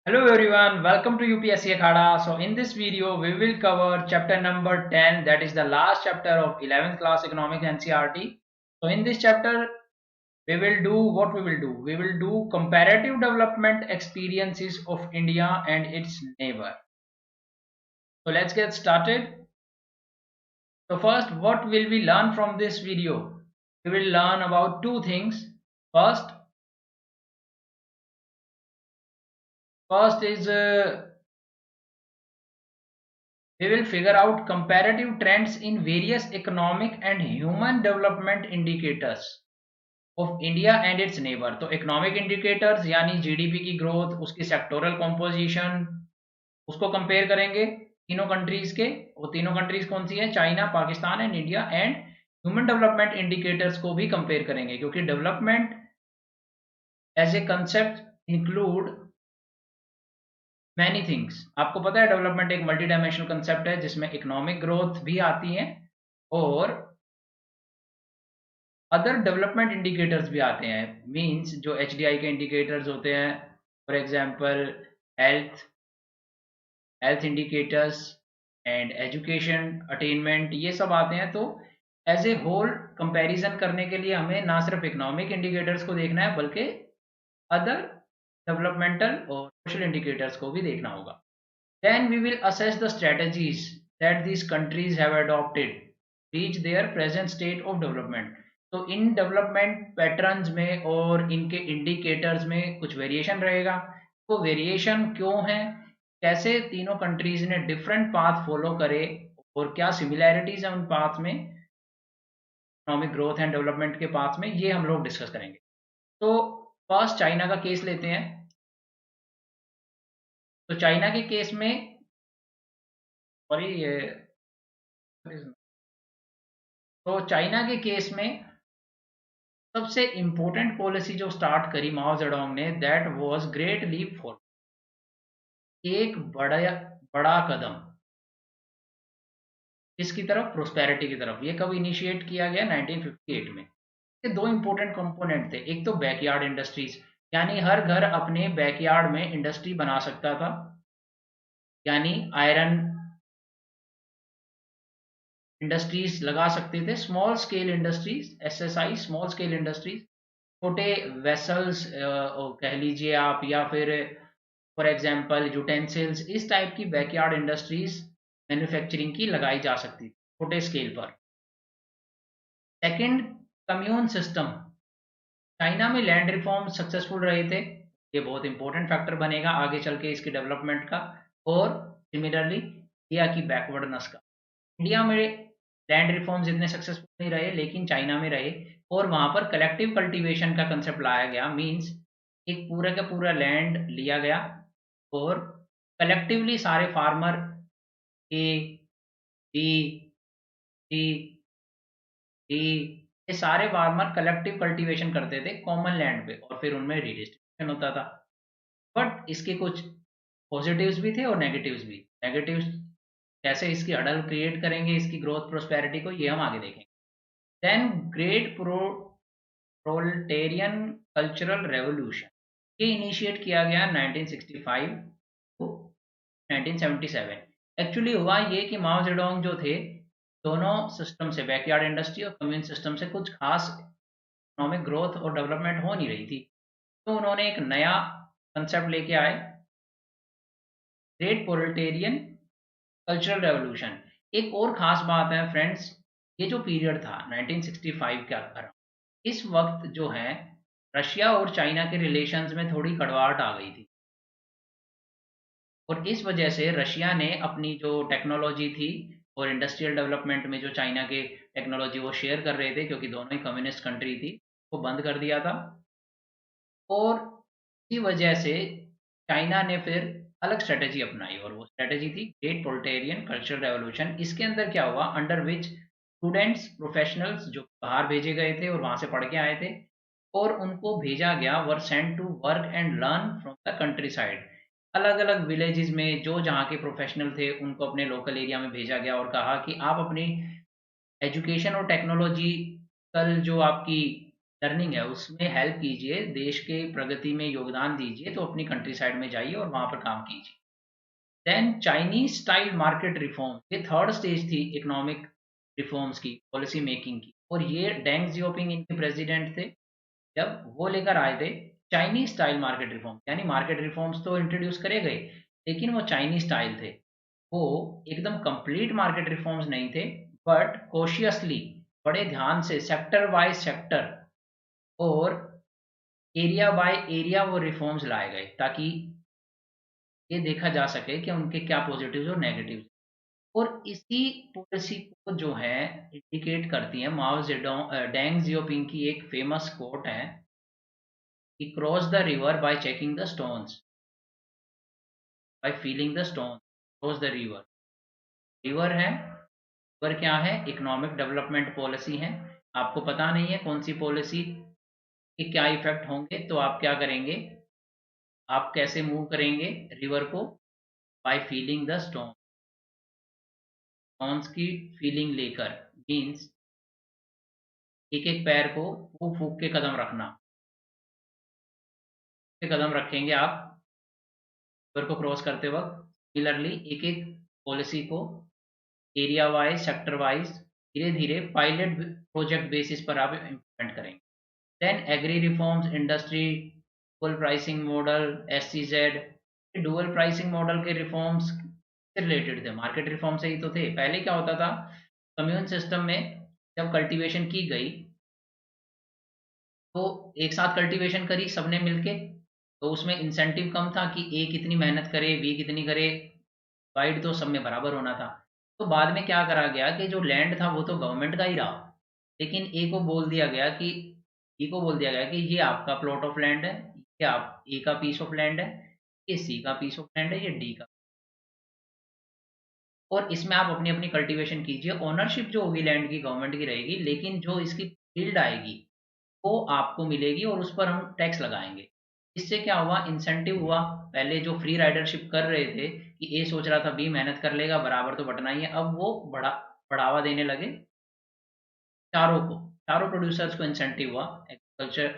Hello everyone, welcome to UPSC Akhada. So in this video, we will cover chapter number 10, that is the last chapter of 11th class economics NCERT. So in this chapter, we will do what we will do. We will do comparative development experiences of India and its neighbor. So let's get started. So first, what will we learn from this video? We will learn about two things. First, first is we will figure out comparative trends in various economic and human development indicators of India and its neighbor. तो economic indicators यानी GDP की growth, उसकी sectoral composition, उसको compare करेंगे तीनों countries के। वो तीनों कंट्रीज कौन सी है? China, Pakistan and India. And human development indicators को भी कंपेयर करेंगे, क्योंकि development as a concept include many things. आपको पता है डेवलपमेंट एक मल्टी डायमेंशनल कंसेप्ट है जिसमें इकोनॉमिक ग्रोथ भी आती है और अदर डेवलपमेंट इंडिकेटर्स भी आते हैं। मींस जो एचडीआई के इंडिकेटर्स होते हैं, for example health health indicators and education attainment, ये सब आते हैं। तो एज ए होल कंपैरिजन करने के लिए हमें ना सिर्फ इकोनॉमिक इंडिकेटर्स को देखना है, बल्कि अदर डेवलपमेंटल और सोशल इंडिकेटर्स को भी देखना होगा। Then we will assess the strategies that these countries have adopted to reach their present state of development. तो इन डेवलपमेंट पैटर्न्स में और इनके इंडिकेटर्स में कुछ वेरिएशन रहेगा। तो वेरिएशन क्यों है, कैसे तीनों कंट्रीज ने डिफरेंट पाथ फॉलो करे और क्या सिमिलैरिटीज हैं उन पाथ में, इकोनॉमिक ग्रोथ एंड डेवलपमेंट के पाथ में, ये हम लोग डिस्कस करेंगे। तो फर्स्ट चाइना का केस लेते हैं। तो चाइना के केस में, सॉरी ये, तो चाइना के केस में सबसे इंपॉर्टेंट पॉलिसी जो स्टार्ट करी माओ जेडोंग ने, that was great leap forward. एक बड़ा बड़ा कदम इसकी तरफ, प्रोस्पेरिटी की तरफ। ये कब इनिशिएट किया गया? 1958 में। ये दो इंपॉर्टेंट कंपोनेंट थे। एक तो बैकयार्ड इंडस्ट्रीज, यानी हर घर अपने बैकयार्ड में इंडस्ट्री बना सकता था, यानी आयरन इंडस्ट्रीज लगा सकते थे। Small scale industries, SSI, small scale industries, छोटे वेसल्स कह लीजिए आप, या फिर फॉर एग्जांपल यूटेंसिल्स, इस टाइप की बैकयार्ड इंडस्ट्रीज मैन्युफैक्चरिंग की लगाई जा सकती थी छोटे स्केल पर। Second, commune system. चाइना में लैंड रिफॉर्म सक्सेसफुल रहे थे, ये बहुत इंपॉर्टेंट फैक्टर बनेगा आगे चल के इसकी डेवलपमेंट का। और सिमिलरली इंडिया की बैकवर्डनेस का। इंडिया में लैंड रिफॉर्म्स इतने सक्सेसफुल नहीं रहे, लेकिन चाइना में रहे। और वहां पर कलेक्टिव कल्टीवेशन का कंसेप्ट लाया गया। मींस एक पूरा का पूरा लैंड लिया गया और कलेक्टिवली सारे फार्मर, ए, बी, सी, डी, ये सारे फार्मर कलेक्टिव कल्टीवेशन करते थे कॉमन लैंड पे, और फिर उनमें रिडिस्ट्रीब्यूशन होता था। बट इसके कुछ पॉजिटिव्स भी थे और नेगेटिव्स भी। नेगेटिव्स कैसे इसकी हडल क्रिएट करेंगे इसकी ग्रोथ प्रोस्पेरिटी को, ये हम आगे देखेंगे। Then great proletarian cultural revolution, ये इनिशिएट किया गया 1965 टू 1977। एक्चुअली हुआ ये कि माओ जेडोंग जो थे, दोनों सिस्टम से, बैकयार्ड इंडस्ट्री और कम्युन सिस्टम से कुछ खास इकोनॉमिक ग्रोथ और डेवलपमेंट हो नहीं रही थी। तो उन्होंने एक नया कंसेप्ट लेके आए, ग्रेट प्रोलेटेरियन कल्चरल रेवोल्यूशन। एक और खास बात है फ्रेंड्स, ये जो पीरियड था 1965 का अराउंड, इस वक्त जो है रशिया और चाइना के रिलेशंस में थोड़ी कड़वाहट आ गई थी। और इस वजह से रशिया ने अपनी जो टेक्नोलॉजी थी और इंडस्ट्रियल डेवलपमेंट में जो चाइना के टेक्नोलॉजी वो शेयर कर रहे थे, क्योंकि दोनों ही कम्युनिस्ट कंट्री थी, वो बंद कर दिया था। और इसी वजह से चाइना ने फिर अलग स्ट्रेटेजी अपनाई, और वो स्ट्रेटेजी थी ग्रेट प्रोलेटेरियन कल्चरल रेवोल्यूशन। इसके अंदर क्या हुआ, अंडर विच स्टूडेंट्स, प्रोफेशनल्स जो बाहर भेजे गए थे और वहां से पढ़ के आए थे, और उनको भेजा गया, were sent to work and learn from the countryside. अलग अलग विलेजेस में जो जहाँ के प्रोफेशनल थे उनको अपने लोकल एरिया में भेजा गया और कहा कि आप अपनी एजुकेशन और टेक्नोलॉजिकल जो आपकी लर्निंग है उसमें हेल्प कीजिए, देश के प्रगति में योगदान दीजिए, तो अपनी कंट्री साइड में जाइए और वहां पर काम कीजिए। Then Chinese style market reform, ये थर्ड स्टेज थी इकोनॉमिक रिफॉर्म्स की, पॉलिसी मेकिंग की, और ये डेंग जियोपिंग इनके प्रेसिडेंट थे। जब वो लेकर आए थे चाइनीज स्टाइल मार्केट रिफॉर्म, यानी मार्केट रिफॉर्म्स तो इंट्रोड्यूस करे गए, लेकिन वो चाइनीज स्टाइल थे। वो एकदम कंप्लीट मार्केट रिफॉर्म्स नहीं थे, बट कॉशियसली, बड़े ध्यान से, सेक्टर बाय सेक्टर और एरिया बाय एरिया वो रिफॉर्म्स लाए गए, ताकि ये देखा जा सके कि उनके क्या पॉजिटिव्स और नेगेटिव्स। और इसी पॉलिसी को जो है इंडिकेट करती है माओ जेडोंग, डेंग जियोपिंग की एक फेमस कोट है कि cross the river by checking the stones, by feeling the stone, cross the river. River है, रिवर क्या है, इकोनॉमिक डेवलपमेंट पॉलिसी है। आपको पता नहीं है कौन सी पॉलिसी के क्या इफेक्ट होंगे, तो आप क्या करेंगे, आप कैसे मूव करेंगे रिवर को, by feeling the stone, stones की फीलिंग लेकर, मीन्स एक एक पैर को फूक फूक के कदम रखना, के कदम रखेंगे आप रिवर को क्रॉस करते वक्त। सिमिलरली एक एक पॉलिसी को एरिया वाइज, सेक्टर वाइज, धीरे धीरे पायलट प्रोजेक्ट बेसिस पर आप इम्प्लीमेंट करेंगे। Then agri reforms, industry, dual pricing model, SEZ. Dual pricing model के रिफॉर्म्स से रिलेटेड थे, मार्केट रिफॉर्म से ही तो थे। पहले क्या होता था, कम्यून सिस्टम में जब कल्टीवेशन की गई, तो एक साथ कल्टीवेशन करी सबने मिलके, तो उसमें इंसेंटिव कम था कि ए कितनी मेहनत करे, बी कितनी करे, वाइड तो सब में बराबर होना था। तो बाद में क्या करा गया कि जो लैंड था वो तो गवर्नमेंट का ही रहा, लेकिन ए को बोल दिया गया कि, ई को बोल दिया गया कि ये आपका प्लॉट ऑफ लैंड है, ये आप ए का पीस ऑफ लैंड है, ये सी का पीस ऑफ लैंड है, ये डी का। और इसमें आप अपनी अपनी कल्टीवेशन कीजिए, ओनरशिप जो होगी लैंड की गवर्नमेंट की रहेगी, लेकिन जो इसकी फील्ड आएगी वो आपको मिलेगी और उस पर हम टैक्स लगाएंगे। इससे क्या हुआ, इंसेंटिव हुआ। पहले जो फ्री राइडरशिप कर रहे थे कि ए सोच रहा था बी मेहनत कर लेगा, बराबर तो बटना ही है, अब वो बढ़ावा देने लगे चारों को, चारों प्रोड्यूसर्स को इंसेंटिव हुआ एग्रीकल्चर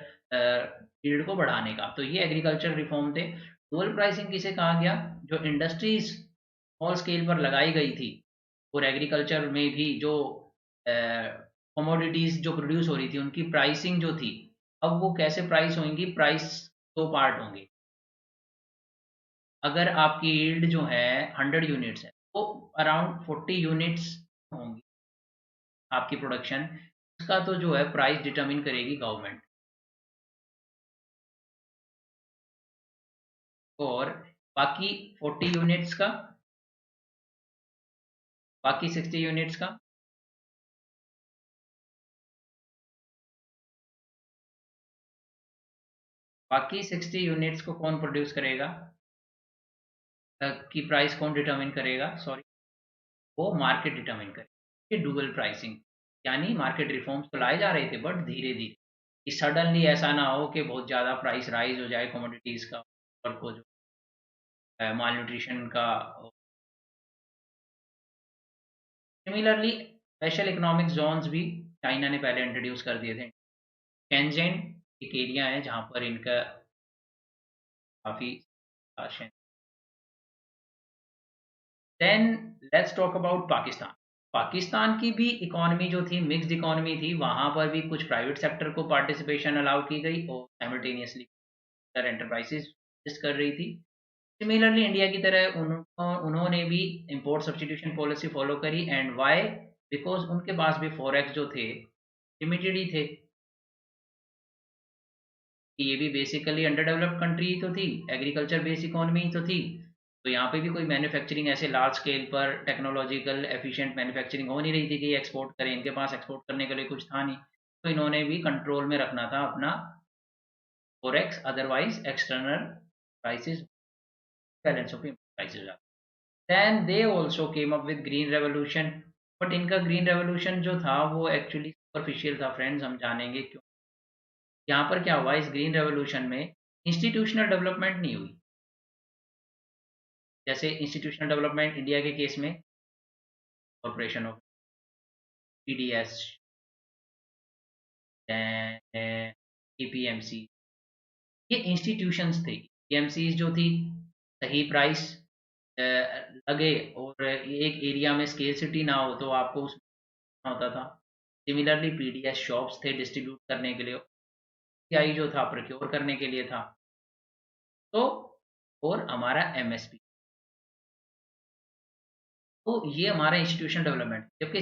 फील्ड को बढ़ाने का। तो ये एग्रीकल्चर रिफॉर्म थे। डुअल प्राइसिंग किसे कहा गया, जो इंडस्ट्रीज स्मॉल स्केल पर लगाई गई थी, और एग्रीकल्चर में भी जो कमोडिटीज जो प्रोड्यूस हो रही थी उनकी प्राइसिंग जो थी, अब वो कैसे प्राइस होंगी, प्राइस दो पार्ट होंगे। अगर आपकी यील्ड जो है 100 यूनिट्स है, तो अराउंड 40 यूनिट्स होंगी आपकी प्रोडक्शन, उसका तो जो है प्राइस डिटरमिन करेगी गवर्नमेंट। और बाकी 40 यूनिट्स का, बाकी 60 यूनिट्स का, बाकी 60 यूनिट्स को कौन प्रोड्यूस करेगा, की प्राइस कौन डिटरमिन करेगा, सॉरी, वो मार्केट डिटरमिन करेगी। ये डुअल प्राइसिंग, यानी मार्केट रिफॉर्म्स तो लाए जा रहे थे बट धीरे धीरे, कि सडनली ऐसा ना हो कि बहुत ज़्यादा प्राइस राइज हो जाए कमोडिटीज़ का, और को जो माल न्यूट्रिशन का। सिमिलरली स्पेशल इकोनॉमिक जोन्स भी चाइना ने पहले इंट्रोड्यूस कर दिए थे। शेंजेन एक एरिया है जहाँ पर इनका काफ़ी शासन। Then let's talk about Pakistan. Pakistan की भी इकोनॉमी जो थी मिक्स्ड इकोनॉमी थी, वहाँ पर भी कुछ प्राइवेट सेक्टर को पार्टिसिपेशन अलाउ की गई और साइमल्टेनियसली एंटरप्राइजेस कर रही थी। सिमिलरली इंडिया की तरह उन्होंने भी इंपोर्ट सब्स्टिट्यूशन पॉलिसी फॉलो करी। एंड वाई, बिकॉज उनके पास भी फॉरेक्स जो थे लिमिटेड ही थे, कि ये भी बेसिकली अंडर डेवलप्ड कंट्री ही तो थी, एग्रीकल्चर बेस्ड इकोनॉमी ही तो थी। तो यहाँ पे भी कोई मैन्युफैक्चरिंग ऐसे लार्ज स्केल पर टेक्नोलॉजिकल एफिशिएंट मैन्युफैक्चरिंग हो नहीं रही थी कि ये एक्सपोर्ट करें, इनके पास एक्सपोर्ट करने के लिए कुछ था नहीं। तो इन्होंने भी कंट्रोल में रखना था अपना forex, otherwise external prices balance of prices हो जाते। Then they also came up with green revolution, but इनका ग्रीन रेवोल्यूशन जो था वो एक्चुअली सुपरफिशियल था फ्रेंड्स, हम जानेंगे क्यों। यहाँ पर क्या हुआ, इस ग्रीन रेवोल्यूशन में इंस्टीट्यूशनल डेवलपमेंट नहीं हुई। जैसे इंस्टीट्यूशनल डेवलपमेंट इंडिया के केस में कॉर्पोरेशन ऑफ, पीडीएस, ईपीएमसी, ये इंस्टीट्यूशंस थे। ईपीएमसी जो थी, सही प्राइस लगे और एक एरिया में स्केर्सिटी ना हो तो आपको उसमें होता था। सिमिलरली पीडीएस शॉप्स थे डिस्ट्रीब्यूट करने के लिए, पीआई जो था प्रोक्योर करने के लिए था। तो और हमारा एमएसपी, तो ये हमारा इंस्टीट्यूशन डेवलपमेंट। जबकि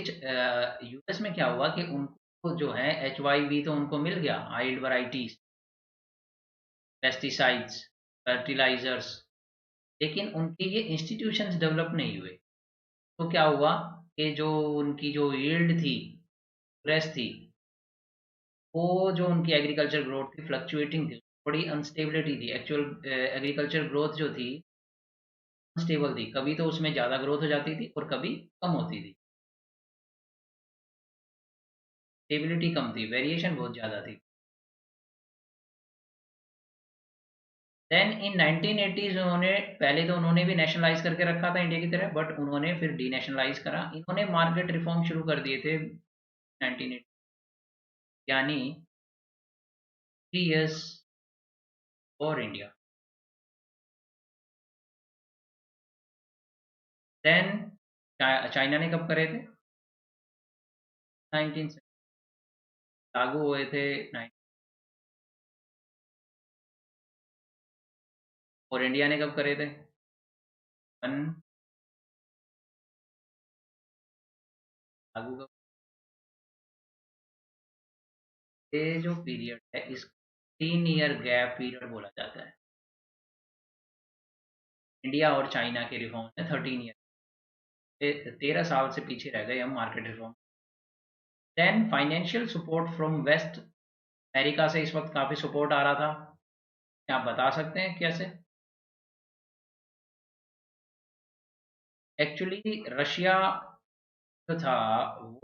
यूएस में क्या हुआ कि उनको जो है एचवाईवी तो उनको मिल गया, हाइड वैरायटीज, पेस्टिसाइड्स, फर्टिलाइजर्स, लेकिन उनके ये इंस्टीट्यूशंस डेवलप नहीं हुए। तो क्या हुआ कि जो उनकी जो यील्ड थी, प्रेस थी, वो जो उनकी एग्रीकल्चर ग्रोथ थी फ्लक्चुएटिंग थी, बड़ी अनस्टेबिलिटी थी। एक्चुअल एग्रीकल्चर ग्रोथ जो थी अनस्टेबल थी, कभी तो उसमें ज़्यादा ग्रोथ हो जाती थी और कभी कम होती थी। स्टेबिलिटी कम थी, वेरिएशन बहुत ज़्यादा थी। देन इन 1980s उन्होंने, पहले तो उन्होंने भी नेशनलाइज करके रखा था इंडिया की तरह, बट उन्होंने फिर डीनेशनलाइज करा। इन्होंने मार्केट रिफॉर्म शुरू कर दिए थे 1980, यानी 3 years for India. Then China ने कब करे थे? 19 से लागू हुए थे 9। और इंडिया ने कब करे थे? 1 लागू कब? ये जो पीरियड है इस 3 year गैप पीरियड बोला जाता है। इंडिया और चाइना के रिफॉर्म में 13 year, 13 साल से पीछे रह गए हम market reform. Then financial support from west, America से इस वक्त काफ़ी सपोर्ट आ रहा था। क्या आप बता सकते हैं कैसे? एक्चुअली रशिया जो था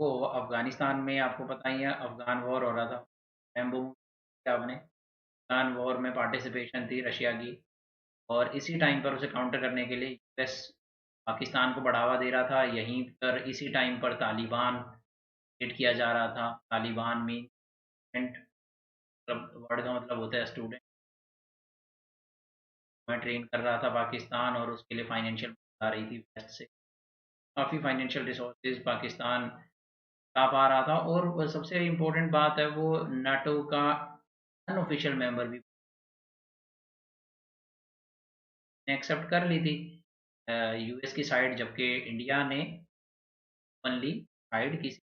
वो अफगानिस्तान में, आपको पता ही है अफगान वॉर हो रहा था। रैम्बो आपने, अफगान वॉर में पार्टिसिपेशन थी रशिया की, और इसी टाइम पर उसे काउंटर करने के लिए यूएस पाकिस्तान को बढ़ावा दे रहा था। यहीं पर इसी टाइम पर तालिबान क्रिएट किया जा रहा था। तालिबान मीन मतलब वर्ड का मतलब होता है स्टूडेंट। मैं ट्रेन कर रहा था पाकिस्तान, और उसके लिए फाइनेंशियल आ रही थी वेस्ट से, काफ़ी फाइनेंशियल रिसोर्सेज पाकिस्तान ला पा रहा था। और वो सबसे इम्पोर्टेंट बात है, वो नाटो का अनऑफिशियल मेंबर भी एक्सेप्ट कर ली थी यूएस की साइड, जबकि इंडिया ने ओनली साइड किसी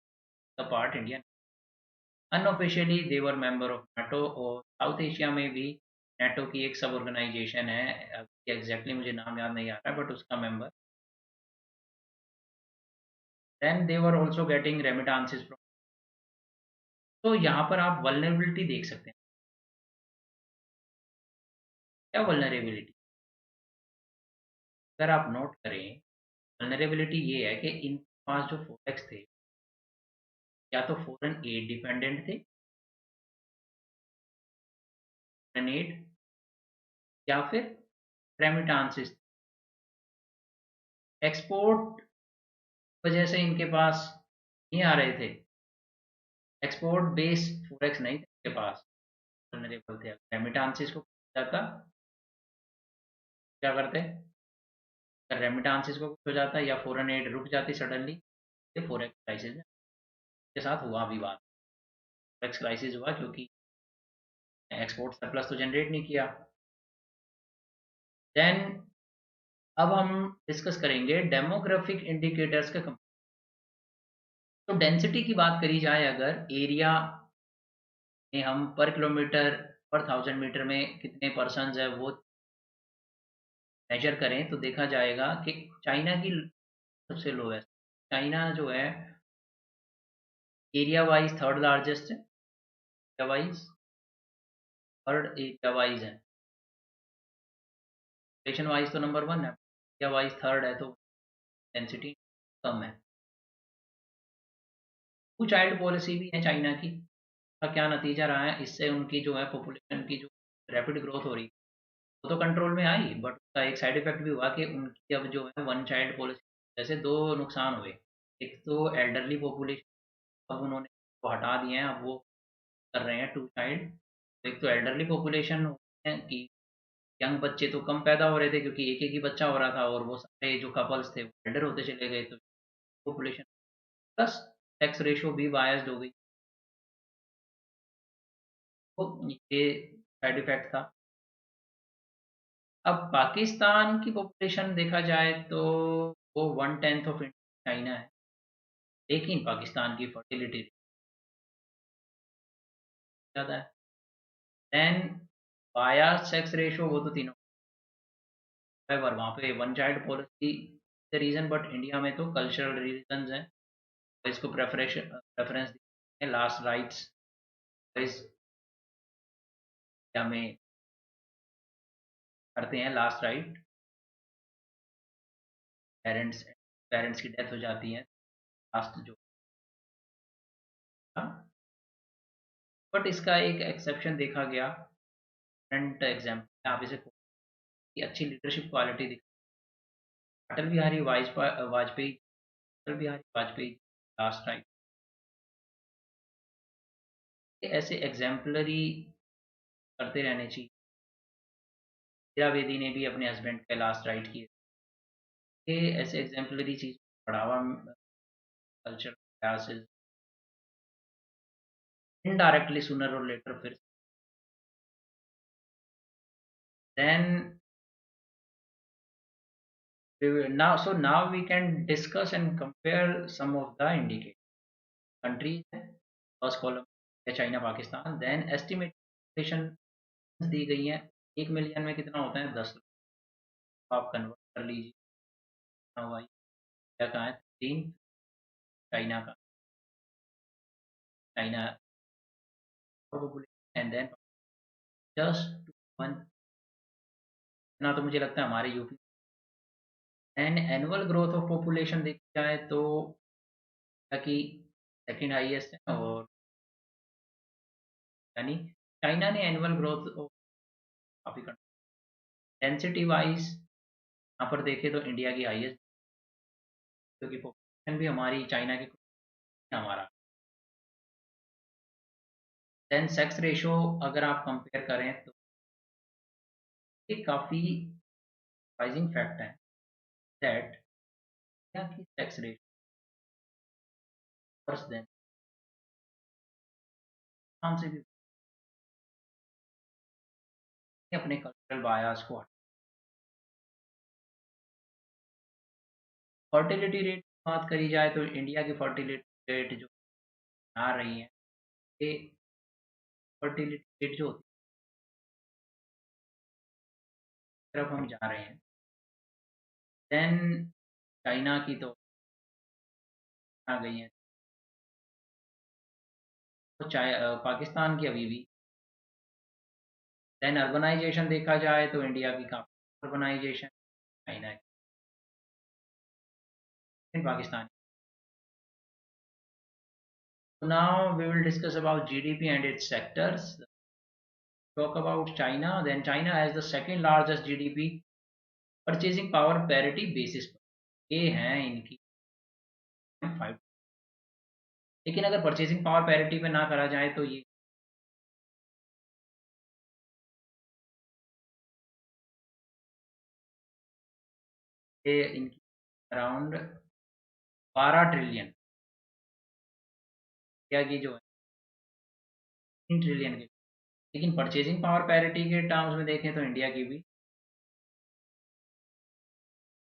का part India, unofficially they were member of NATO. और साउथ एशिया में भी नाटो की एक सब ऑर्गेनाइजेशन है, एग्जैक्टली मुझे नाम याद नहीं आ रहा बट उसका member. Then they were also getting remittances from. तो यहाँ पर आप वल्नरेबिलिटी देख सकते हैं। क्या वल्नरेबिलिटी? अगर आप नोट करें, वल्नरेबिलिटी ये है कि इन पास जो फोरेक्स थे, या तो फॉरेन एड डिपेंडेंट थे, फॉरेन एड, या फिर रेमिटांसेस। एक्सपोर्ट वजह से इनके पास नहीं आ रहे थे, एक्सपोर्ट बेस फोरेक्स नहीं थे इनके पास, वल्नरेबल थे। रेमिटांसेस को जाता, क्या करते? अगर रेमिटांसेस को कुछ हो जाता या फॉरेन एड रुक जाती सडनली, ये फोरेक्स क्राइसिस के साथ हुआ विवाद। फॉरेक्स क्राइसिस हुआ क्योंकि एक्सपोर्ट सरप्लस तो जनरेट नहीं किया। देन अब हम डिस्कस करेंगे डेमोग्राफिक इंडिकेटर्स का। तो डेंसिटी की बात करी जाए, अगर एरिया में हम पर किलोमीटर, पर 1000 मीटर में कितने पर्सन है वो मेजर करें, तो देखा जाएगा कि चाइना की सबसे लोएस्ट। चाइना जो है एरिया वाइज थर्ड लार्जेस्ट है, area wise third, area wise है। पॉपुलेशन वाइज तो नंबर 1 है, एरिया वाइज थर्ड है, तो डेंसिटी कम है। टू चाइल्ड पॉलिसी भी है चाइना की। का क्या नतीजा रहा है, इससे उनकी जो है पॉपुलेशन की जो रैपिड ग्रोथ हो रही, वो तो कंट्रोल में आई, बट उसका एक साइड इफेक्ट भी हुआ कि उनकी अब जो है वन चाइल्ड पॉलिसी जैसे दो नुकसान हुए। एक तो एल्डरली पॉपुलेशन अब उन्होंने वो हटा दिए हैं, अब वो कर रहे हैं टू चाइल्ड। एक तो एल्डरली पॉपुलेशन है कि यंग बच्चे तो कम पैदा हो रहे थे क्योंकि एक एक ही बच्चा हो रहा था, और वो सारे जो कपल्स थे वो एल्डर होते चले गए, तो पॉपुलेशन प्लस सेक्स रेशो भी बायस्ड हो गई। तो ये साइड इफेक्ट था। अब पाकिस्तान की पॉपुलेशन देखा जाए तो वो 1/10 ऑफ चाइना है, लेकिन पाकिस्तान की फर्टिलिटी ज़्यादा है। देन बायस्ड सेक्स रेशो वो तो तीनों, होwever वहाँ पे one child policy the reason, but India में तो कल्चरल रीजंस हैं, तो इसको प्रेफरेंस लास्ट राइट्स इस इंडिया में करते हैं। लास्ट राइट पेरेंट्स पेरेंट्स की डेथ हो जाती है, लास्ट जो था, बट इसका एक एक्सेप्शन देखा गया। करंट एग्जाम्पल आप इसे की अच्छी लीडरशिप क्वालिटी दिखा, वाजपेयी अटल बिहारी वाजपेयी लास्ट टाइम ऐसे एग्जाम्पलरी करते रहने चाहिए। इंदिरा बेदी ने भी अपने हस्बैंड के लास्ट राइट किए, ये ऐसे एग्जाम्पलरी चीज बढ़ावा कल्चर क्लासेस इनडायरेक्टली सूनर और लेटर फिर then now we can discuss and compare some of the indicators countries है, फर्स्ट कॉलम है चाइना पाकिस्तान, देन एस्टिमेशन दी गई है 1 मिलियन में कितना होता है 10 आप कन्वर्ट कर लीजिए, कितना हुआ इंडिया का है 3, चाइना का चाइना एंड देन जस्ट 1, इतना तो मुझे लगता है हमारे UP. And annual growth of population देखी जाए तो कि सेकंड हाईएस्ट है, और यानी चाइना ने एनुअल ग्रोथ काफी डेंसिटी वाइज यहाँ पर देखें तो इंडिया की हाईएस्ट, क्योंकि पॉपुलेशन भी हमारी चाइना की हमारा। देन सेक्स रेशो अगर आप कंपेयर करें तो ये काफ़ी सरप्राइजिंग फैक्ट है दैट इंडिया की सेक्स रेशो वर्स देन हम से भी अपने कल्चरल बायास को। फर्टिलिटी रेट की बात करी जाए तो इंडिया की फर्टिलिटी रेट जो आ रही है, ये फर्टिलिटी रेट जो होती है तरफ हम जा रहे हैं। देन चाइना की तो आ गई है, तो पाकिस्तान की अभी भी। देन अर्बनाइजेशन देखा जाए तो इंडिया की काफ़ी अर्बनाइजेशन, चाइना की Pakistan. So now we will discuss about GDP and its sectors. Talk about China. Then China has the second largest GDP, purchasing power parity basis पर ये हैं इनकी 5। लेकिन अगर परचेजिंग पावर पैरिटी पे ना करा जाए तो ये इनकी अराउंड 12 ट्रिलियन, इंडिया की जो है 3 ट्रिलियन की। लेकिन परचेजिंग पावर पैरिटी के टर्म्स में देखें तो इंडिया की भी,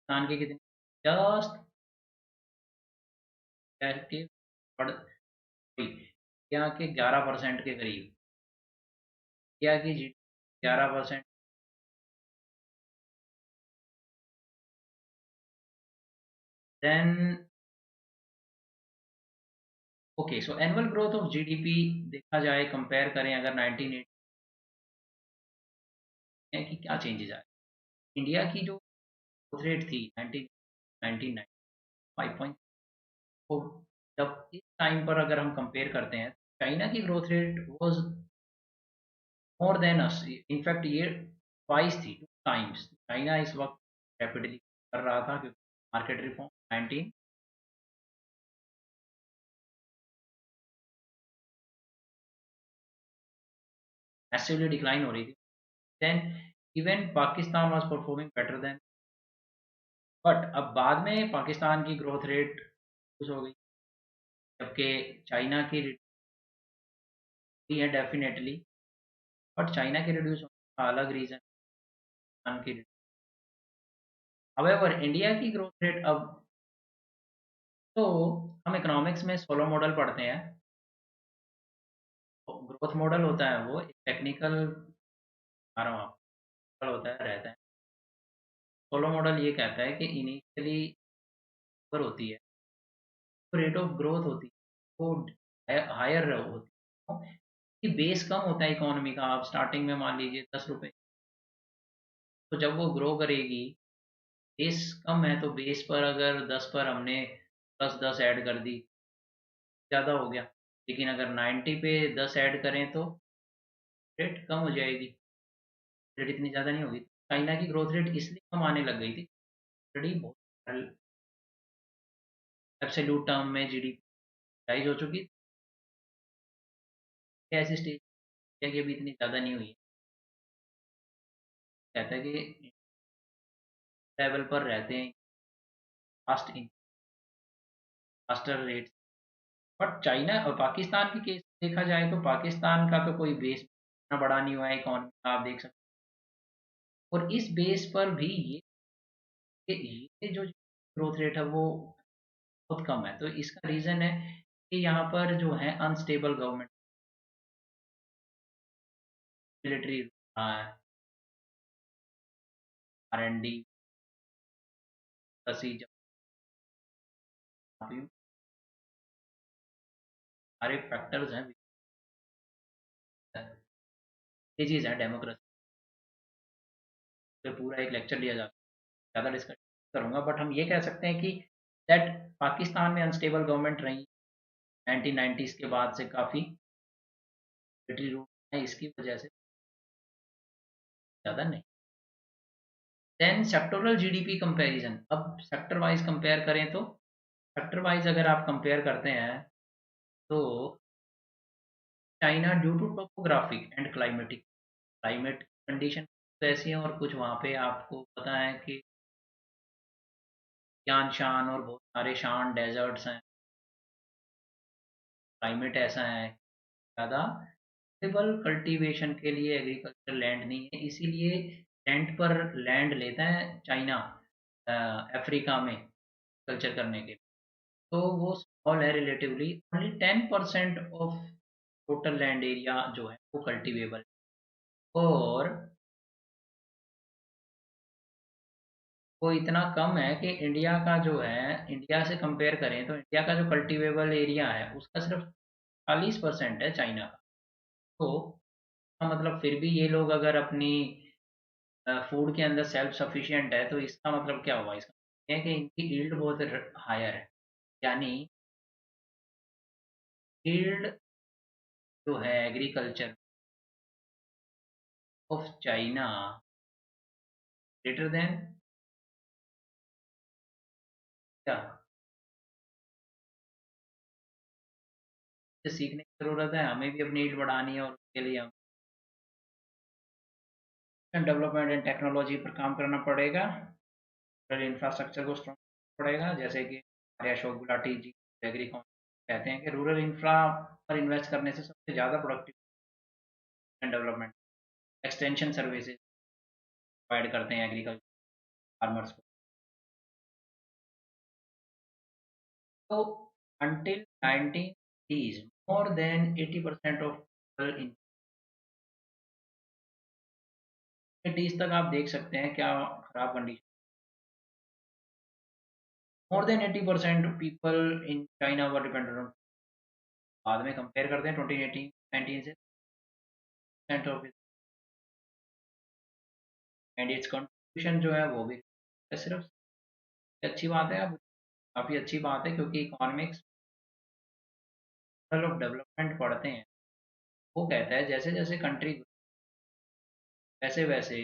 पाकिस्तान की कितनी, जस्ट के इंडिया के 11% के करीब, इंडिया की जी 11%। Then okay, so annual growth of GDP देखा जाए, कंपेयर करें अगर 1980 है कि क्या चेंजेस आए। इंडिया की जो ग्रोथ रेट थी 1999 5.4, जब इस टाइम पर अगर हम कंपेयर करते हैं, चाइना की growth rate was more than us, in fact ये ट्वाइस थी, 2 टाइम्स। चाइना इस वक्त रैपिडली कर रहा था क्योंकि मार्केट रिफॉर्म 19 मैसिवली डिक्लाइन हो रही थी, then even Pakistan was performing better than, but अब बाद में पाकिस्तान की ग्रोथ रेट कुछ हो गई, जबकि चाइना की है डेफिनेटली, बट चाइना के रिड्यूस होने का अलग रीज़न की। हाउएवर इंडिया की ग्रोथ रेट अब, तो हम इकोनॉमिक्स में सोलो मॉडल पढ़ते हैं, तो ग्रोथ मॉडल होता है वो एक टेक्निकल, आ रहा हूँ आपको होता है रहता है। सोलो मॉडल ये कहता है कि इनिशियली ऊपर होती है, तो रेट ऑफ ग्रोथ होती है वो हायर होती है, कि बेस कम होता है इकोनॉमी का। आप स्टार्टिंग में मान लीजिए 10 रुपए, तो जब वो ग्रो करेगी, बेस कम है, तो बेस पर अगर 10 पर हमने प्लस 10 ऐड कर दी, ज़्यादा हो गया, लेकिन अगर 90 पे 10 ऐड करें तो रेट कम हो जाएगी, रेट इतनी ज़्यादा नहीं होगी। चाइना की ग्रोथ रेट इसलिए कम आने लग गई थी, ऑलरेडी बहुत एब्सोल्यूट टर्म में जीडीपी राइज हो चुकी थी, ऐसी स्टेज की अभी इतनी ज़्यादा नहीं हुई है। कहता है कि लेवल पर रहते हैं fast in faster rate, but China और पाकिस्तान के केस देखा जाए तो पाकिस्तान का तो कोई बेस इतना बड़ा नहीं हुआ है इकोनॉमी का, आप देख सकते हैं, और इस बेस पर भी ये जो ग्रोथ रेट है वो बहुत कम है, तो इसका रीज़न है कि यहाँ पर जो है अनस्टेबल गवर्नमेंट, मिलिट्री R&D कृषि, सारे फैक्टर्स हैं, ये चीज़ है डेमोक्रेसी पे पूरा एक लेक्चर लिया जाता है, ज़्यादा डिस्कस करूँगा, बट हम ये कह सकते हैं कि दैट पाकिस्तान में अनस्टेबल गवर्नमेंट रही 1990s के बाद से काफ़ी, मिलिट्री रूल है इसकी वजह से, ज़्यादा नहीं। देन सेक्टोरल जीडीपी कंपैरिजन, अब सेक्टर वाइज कंपेयर करें तो सेक्टर वाइज अगर आप कंपेयर करते हैं तो China due to topographic and climatic, climate condition ऐसी है, और कुछ वहाँ पे आपको पता है कि यान शान और बहुत सारे शान डेजर्ट्स हैं, क्लाइमेट ऐसा है, ज़्यादा सुटेबल कल्टीवेशन के लिए एग्रीकल्चर लैंड नहीं है, इसीलिए रेंट पर लैंड लेता है चाइना अफ्रीका में कल्चर करने के लिए, तो वो स्मॉल है relatively, only 10% of total land area जो है वो कल्टीवेबल, और वो इतना कम है कि इंडिया का जो है, इंडिया से कंपेयर करें तो इंडिया का जो कल्टीवेबल एरिया है उसका सिर्फ 40% है चाइना का, तो मतलब फिर भी ये लोग अगर अपनी फूड के अंदर सेल्फ सफिशिएंट है, तो इसका मतलब क्या हुआ, इसका मतलब है कि इनकी यील्ड बहुत हायर है, यानी यील्ड जो है agriculture of China greater than क्या, से सीखने की ज़रूरत है, हमें भी अपनी यील्ड बढ़ानी है, और उसके लिए हम डेवलपमेंट एंड टेक्नोलॉजी पर काम करना पड़ेगा, इंफ्रास्ट्रक्चर को स्ट्रॉन्ग पड़ेगा, जैसे कि हमारे अशोक गुलाटी जी एग्री कहते हैं कि रूरल इंफ्रा पर इन्वेस्ट करने से सबसे ज़्यादा productive and development, extension services provide करते हैं एग्रीकल्चर फार्मर्स को, तो until 1980s more than 80% of people in 80s तक आप देख सकते हैं क्या खराब condition, more than 80% people in China were dependent on, बाद में कंपेयर करते हैं 2018 19 से percent of, and it's contribution जो है वो भी सिर्फ, अच्छी बात है, अब काफ़ी अच्छी बात है, क्योंकि इकोनॉमिक्स ऑफ डेवलपमेंट पढ़ते हैं, वो कहता है जैसे जैसे कंट्री वैसे वैसे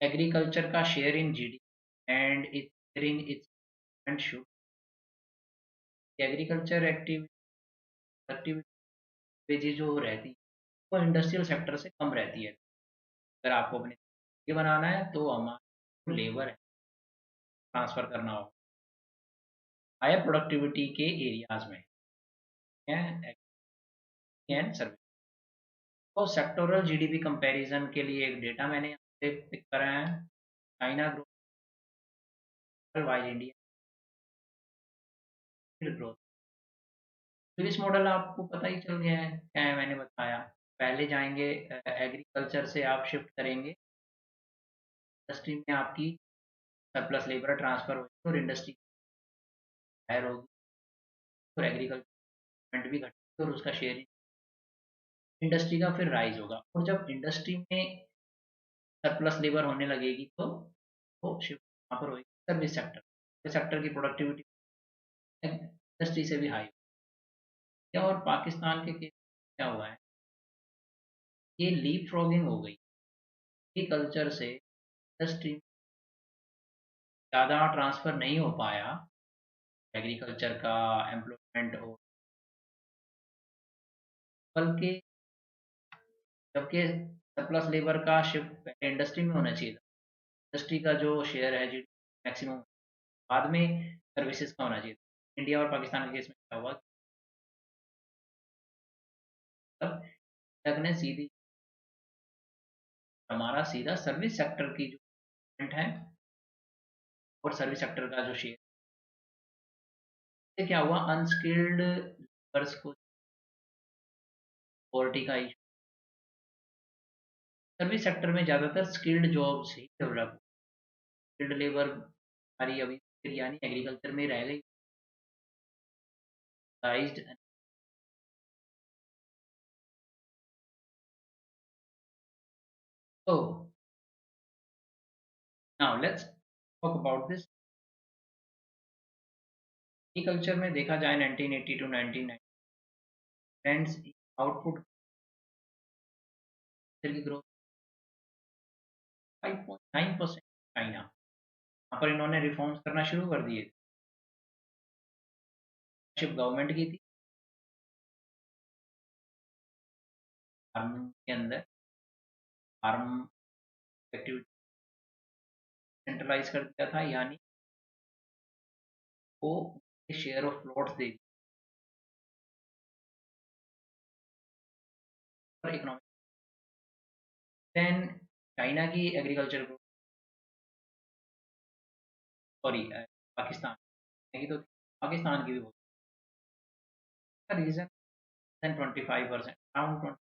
एग्रीकल्चर का share in GD and it's in its should, agriculture activity जो रहती है वो इंडस्ट्रियल सेक्टर से कम रहती है। अगर आपको अपने ये बनाना है तो हमारा लेबर है ट्रांसफ़र करना होगा हायर प्रोडक्टिविटी के एरियाज़ में है एंड सर्विस। तो सेक्टोरल जीडीपी कंपैरिजन के लिए एक डेटा मैंने यहाँ पे पिक करा है। China growth wise India growth. तो इस मॉडल आपको पता ही चल गया है क्या है मैंने बताया। पहले जाएंगे एग्रीकल्चर से आप शिफ्ट करेंगे इंडस्ट्री में आपकी सरप्लस लेबर ट्रांसफर होगी और इंडस्ट्री हायर होगी और एग्रीकल्चर भी घटेगी और उसका शेयर इंडस्ट्री का फिर राइज होगा। और जब इंडस्ट्री में सरप्लस लेबर होने लगेगी तो वो शिफ्ट वहाँ पर होगी सर्विस सेक्टर। सेक्टर की प्रोडक्टिविटी इंडस्ट्री से भी हाई होगी। और पाकिस्तान के केस में क्या हुआ है, ये लीप फ्रॉगिंग हो गई। एग्रीकल्चर से इंडस्ट्री ज़्यादा ट्रांसफ़र नहीं हो पाया एग्रीकल्चर का एम्प्लॉयमेंट हो, बल्कि जबकि सरप्लस लेबर का शिफ्ट पहले इंडस्ट्री में होना चाहिए था। इंडस्ट्री का जो शेयर है जी मैक्सिमम बाद में सर्विसेज का होना चाहिए था। इंडिया और पाकिस्तान के केस में क्या हुआ, तब तक ने सीधी हमारा सीधा सर्विस सेक्टर की जो पेमेंट है और सर्विस सेक्टर का जो शेयर से क्या हुआ, अनस्किल्ड लेबर्स को पॉवर्टी का इशू। सर्विस सेक्टर में ज़्यादातर स्किल्ड जॉब्स ही डेवलप, स्किल्ड लेबर हमारी अभी यानी एग्रीकल्चर में रह गई। तो now let's talk about this. Agriculture में देखा जाए 1980 टू 1990 ट्रेंड्स, आउटपुट की ग्रोथ 5.9% चाइना। यहाँ पर इन्होंने रिफॉर्म्स करना शुरू कर दिए। शिप गवर्नमेंट की थी फार्म के अंदर, फार्म एक्टिविटी सेंट्रलाइज कर दिया था, यानी वो शेयर ऑफ प्लॉट्स दे दिया इकोनॉमिक। देन चाइना की एग्रीकल्चर ग्रोथ, सॉरी पाकिस्तान की तो पाकिस्तान की भी बहुत रीजन 25% अराउंड।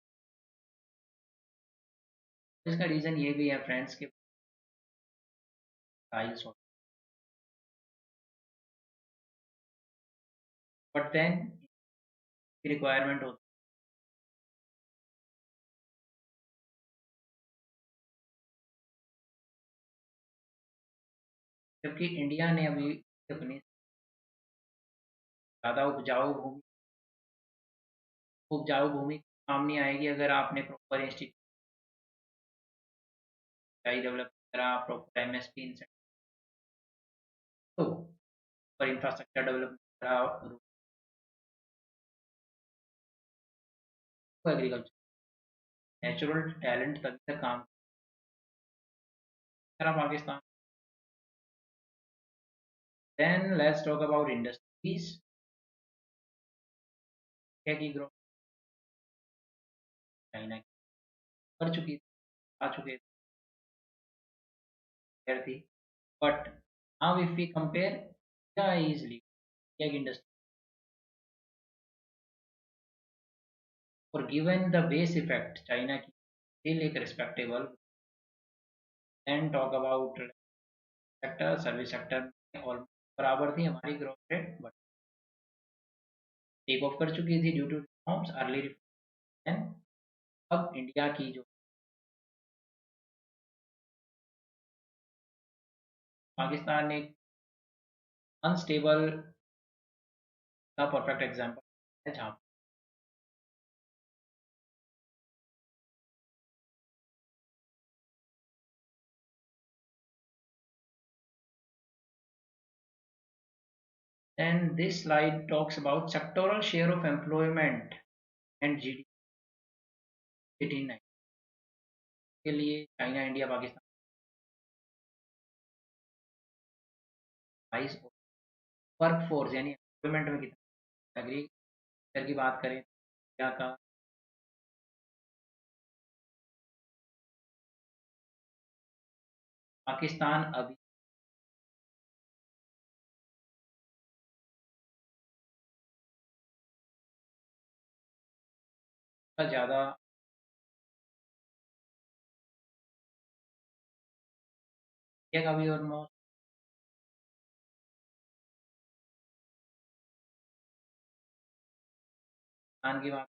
इसका रीजन ये भी है फ्रेंड्स के प्राइस, बट देन रिक्वायरमेंट होती है। जबकि इंडिया ने अभी अपनी ज़्यादा उपजाऊ भूमि काम नहीं आएगी अगर आपने प्रॉपर इंस्टीट्यूट डेवलप करा, प्रॉपर एमएसपी इंसेंटिव तो पर इंफ्रास्ट्रक्चर डेवलपमेंट करा, एग्रीकल्चर नेचुरल टैलेंट तभी तक काम करा Pakistan. Then let's talk about industries. क्या की ग्रोथ चाइना की कर चुकी आ चुके थी, but now if we compare क्या इजली टेक इंडस्ट्री और given the base effect China की still एक respectable. And talk about sector, service sector में ऑलमोस्ट बराबर थी हमारी growth rate, but take off कर चुकी थी due to reforms early reform. अब इंडिया की जो पाकिस्तान ने अनस्टेबल का परफेक्ट एग्जांपल है जहाँ and this slide talks about sectoral share of employment and GDP 1890 के लिए China, India, Pakistan 22। Work force यानी एम्प्लॉयमेंट में कितना, एग्रीकल्चर की बात करें क्या का पाकिस्तान अभी का ज़्यादा, इंडिया का भी ऑलमोस्ट। पाकिस्तान की बात,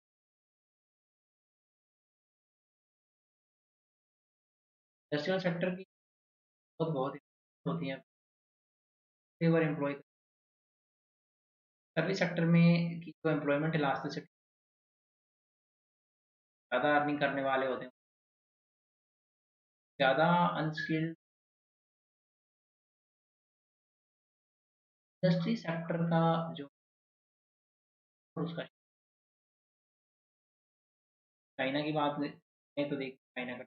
इंडस्ट्रियल सेक्टर की बहुत बहुत होती है, लेबर एम्प्लॉय, सर्विस सेक्टर में की जो एम्प्लॉयमेंट इलास्टिसिटी ज़्यादा अर्निंग करने वाले होते हैं, ज़्यादा अनस्किल्ड इंडस्ट्री सेक्टर का जो उसका, चाइना की बात करें तो देखिए चाइना का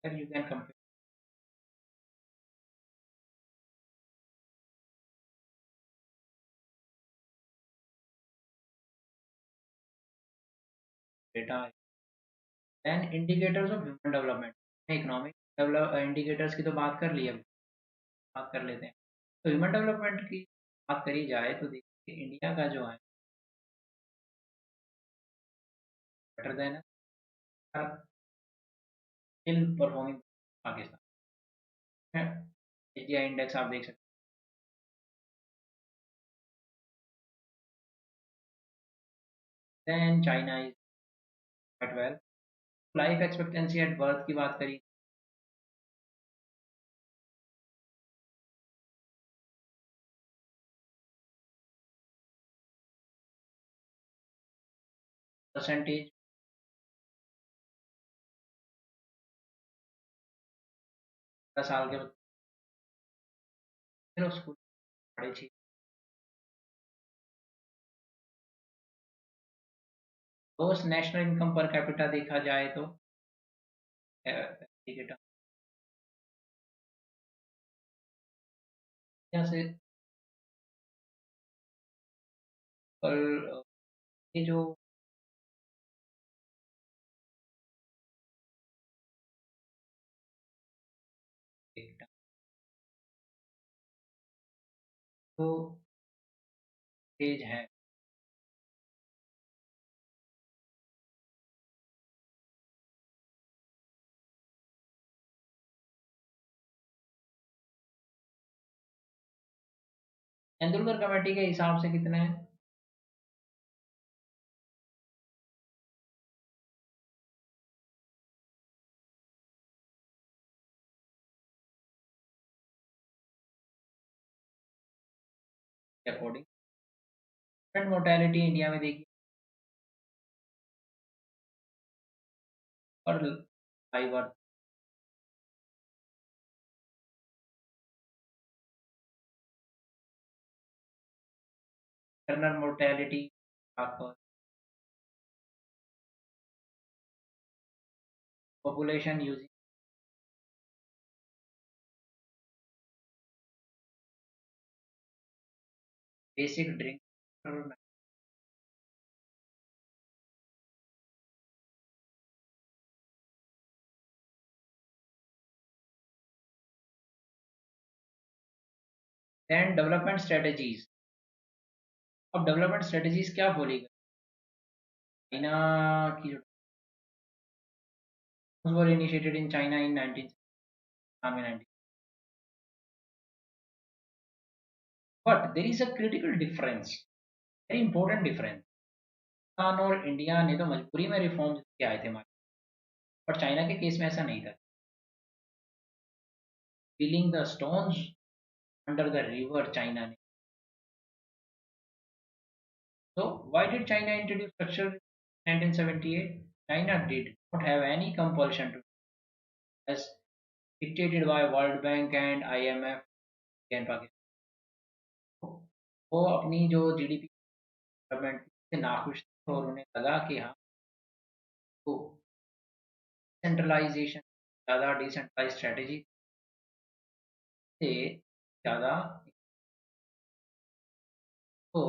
you can compare data. Then indicators of human development, economic develop indicators की तो बात कर ली, अब बात कर लेते हैं। तो ह्यूमन डेवलपमेंट की बात करी जाए तो देखिए इंडिया का जो है better than still performing Pakistan है। एशिया इंडेक्स आप देख सकते हैं। Then China is quite well. Life expectancy at birth की बात करी, परसेंटेज 10 साल के बच्चे फिर स्कूल पढ़े छी। Gross national income per capita देखा जाए तो इंडिकेटर से पर ये जो data, तो तेज है। तेंदुलकर कमेटी के हिसाब से कितने हैं अकॉर्डिंग? इन्फेंट मोर्टेलिटी इंडिया में देखिए और लाइव बर्थ, टर्नर मोर्टेलिटी आपका, population using basic drink, then development strategies. अब डेवलपमेंट स्ट्रेटजीज क्या बोली गई, चाइना की जो were initiated in China in 1990, but there is a critical difference, very important difference. Pakistan और इंडिया ने तो मजबूरी में रिफॉर्म्स के आए थे हमारे, पर चाइना के केस में ऐसा नहीं था। Feeling the stones under the river China ने। So, why did China introduce structure in 1978? China did not have any compulsion to. Yes, dictated bye world bank and IMF and Pakistan. वो अपनी जो GDP development से नाखुश थे और उन्हें लगा कि हाँ, तो सेंट्रलाइजेशन ज़्यादा डिसेंट्रलाइज स्ट्रेटेजी से ज़्यादा तो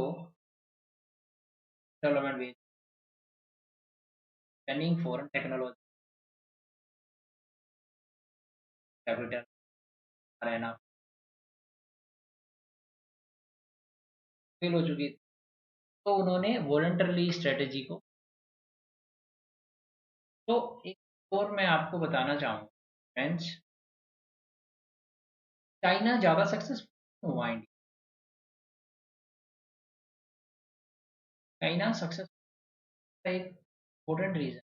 development based running foreign technology capital रहना फेल हो चुकी थी, तो उन्होंने वॉलंटरली स्ट्रेटेजी को। तो एक और मैं आपको बताना चाहूँगा फ्रेंड्स, चाइना ज़्यादा सक्सेसफुल हुआ इंडिया। चाइना सक्सेस का एक इम्पोर्टेंट रीज़न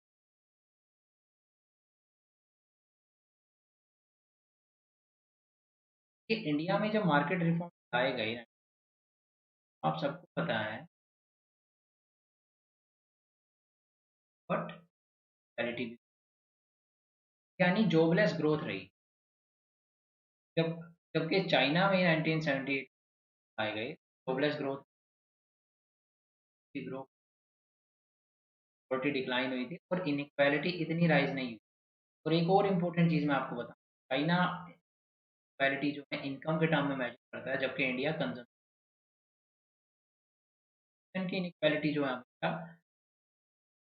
कि इंडिया में जब मार्केट रिफॉर्म लाए गए ना, आप सबको पता है, बट रियलिटी यानी जॉबलेस ग्रोथ रही। जब जबकि चाइना में 1978 आए गए, जॉबलेस ग्रोथ की ग्रोथ डिक्लाइन हुई थी और इनइक्वालिटी इतनी राइज नहीं हुई। और एक और इम्पोर्टेंट चीज़ मैं आपको बताऊँ, चाइना इक्वालिटी जो है इनकम के टर्म में मेजर करता है, जबकि इंडिया कंजम्पशन की इनइक्वालिटी जो है हमेशा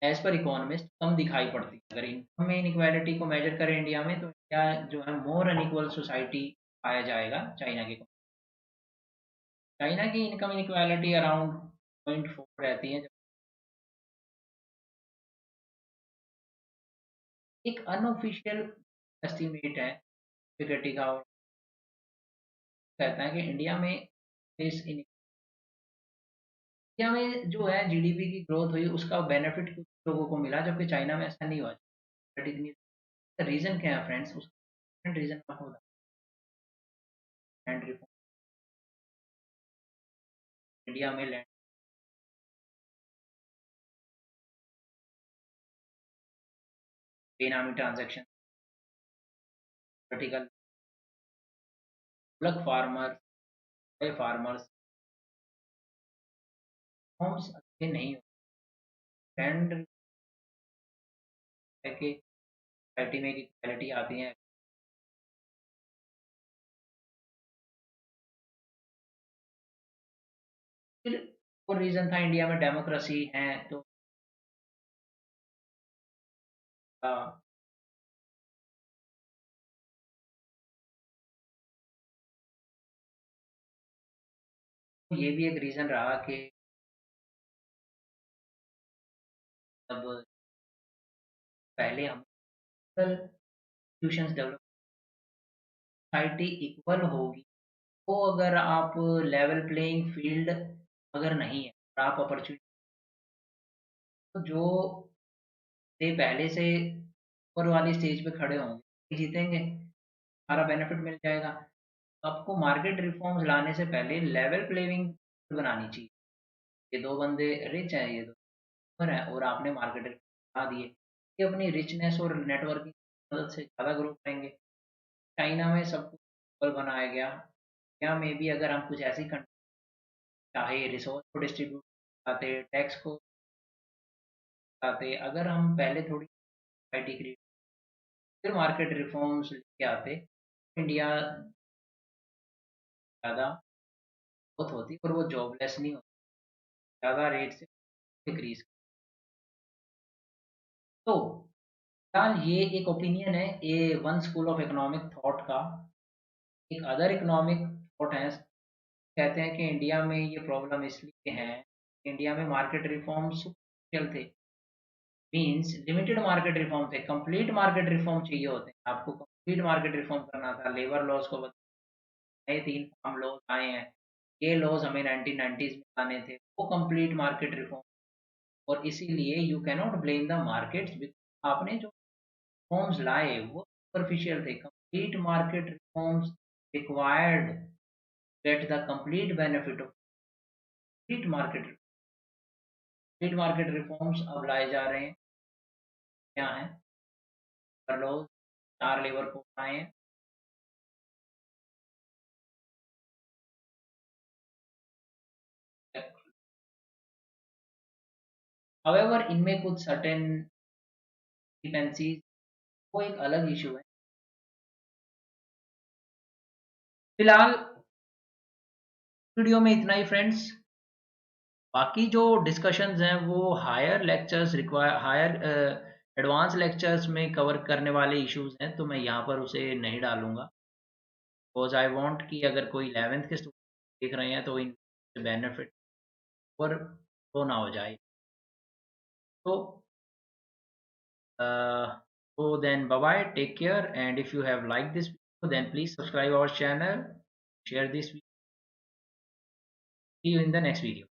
एज पर इकोनॉमिस्ट कम दिखाई पड़ती है। अगर इनकम में इनइक्वालिटी को मेजर करें इंडिया में, तो इंडिया जो है मोर अनइक्वल सोसाइटी पाया जाएगा चाइना के। चाइना की इनकम इनइक्वालिटी अराउंड 0.4 रहती है। एक अनऑफिशियल एस्टिमेट है सिक्योरिटी का, और कहता है कि इंडिया में जो है GDP की ग्रोथ हुई, उसका बेनिफिट कुछ लोगों को मिला, जबकि चाइना में ऐसा नहीं हुआ। बट इतनी रीजन क्या है फ्रेंड्स, उसका रीजन आपको बता। लैंड रिफॉर्म इंडिया में land benami transaction, vertical block farmer farmers homes अच्छे नहीं होते। लैंड के सोसाइटी में एक इक्वालिटी आती है। फिर और रीजन था इंडिया में डेमोक्रेसी है, तो आ, ये भी एक रीजन रहा कि तब पहले हम इंस्टीट्यूशंस डेवलप, सोसाइटी इक्वल होगी। तो अगर आप लेवल प्लेइंग फील्ड अगर नहीं है और आप अपॉर्चुनिटी, तो जो से पहले से ऊपर वाली स्टेज पे खड़े होंगे जीतेंगे, सारा बेनिफिट मिल जाएगा। आपको मार्केट रिफॉर्म्स लाने से पहले लेवल प्लेइंग बनानी चाहिए। ये दो बंदे रिच हैं, ये दो ऊपर हैं, और आपने मार्केट रिफॉर्म ला दिए, ये अपनी रिचनेस और नेटवर्किंग की मदद से ज़्यादा ग्रो करेंगे। चाइना में सब कुछ इक्वल बनाया गया। या में भी अगर हम कुछ ऐसी कंट्री, चाहे रिसोर्स को डिस्ट्रीब्यूट आते, टैक्स को आते, अगर हम पहले थोड़ी सोसाइटी क्रिएट फिर मार्केट रिफॉर्म्स लेके आते, इंडिया ज़्यादा ग्रोथ होती और वो जॉबलेस नहीं होती, ज़्यादा रेट से डिक्रीज। तो फिलहाल ये एक ओपिनियन है, ये one school of economic thought का। एक अदर इकोनॉमिक थॉट है, कहते हैं कि इंडिया में ये प्रॉब्लम इसलिए है, इंडिया में मार्केट रिफॉर्म सुपरफिशियल थे। मीन्स लिमिटेड मार्केट रिफॉर्म थे, कंप्लीट मार्केट रिफॉर्म चाहिए होते हैं आपको। कंप्लीट मार्केट रिफॉर्म करना था, लेबर लॉज को नए 3 फार्म लॉज आए हैं, ये लॉज हमें 1990s में लाने थे, वो कंप्लीट मार्केट रिफॉर्म। और इसीलिए you can not blame the markets, आपने जो रिफॉर्म्स लाए वो सुपरफिशियल थे। Complete market reforms required get the complete benefit of complete market. Complete market reforms अब लाए जा रहे हैं, क्या है, लॉज 4 लेबर कोड आए हैं, हावेवर इनमें कुछ सर्टेन डिपेंडेंसीज, वो एक अलग इशू है। फिलहाल वीडियो में इतना ही फ्रेंड्स। बाकी जो डिस्कशंस हैं वो higher lectures require, higher advance lectures में कवर करने वाले इश्यूज हैं, तो मैं यहाँ पर उसे नहीं डालूंगा। बिकॉज आई वांट कि अगर कोई 11th के स्टूडेंट देख रहे हैं तो इन बेनिफिट और वो ना हो जाए। तो so then bye bye, take care, and if you have liked this video then please subscribe our channel, share this video. See you in the next video.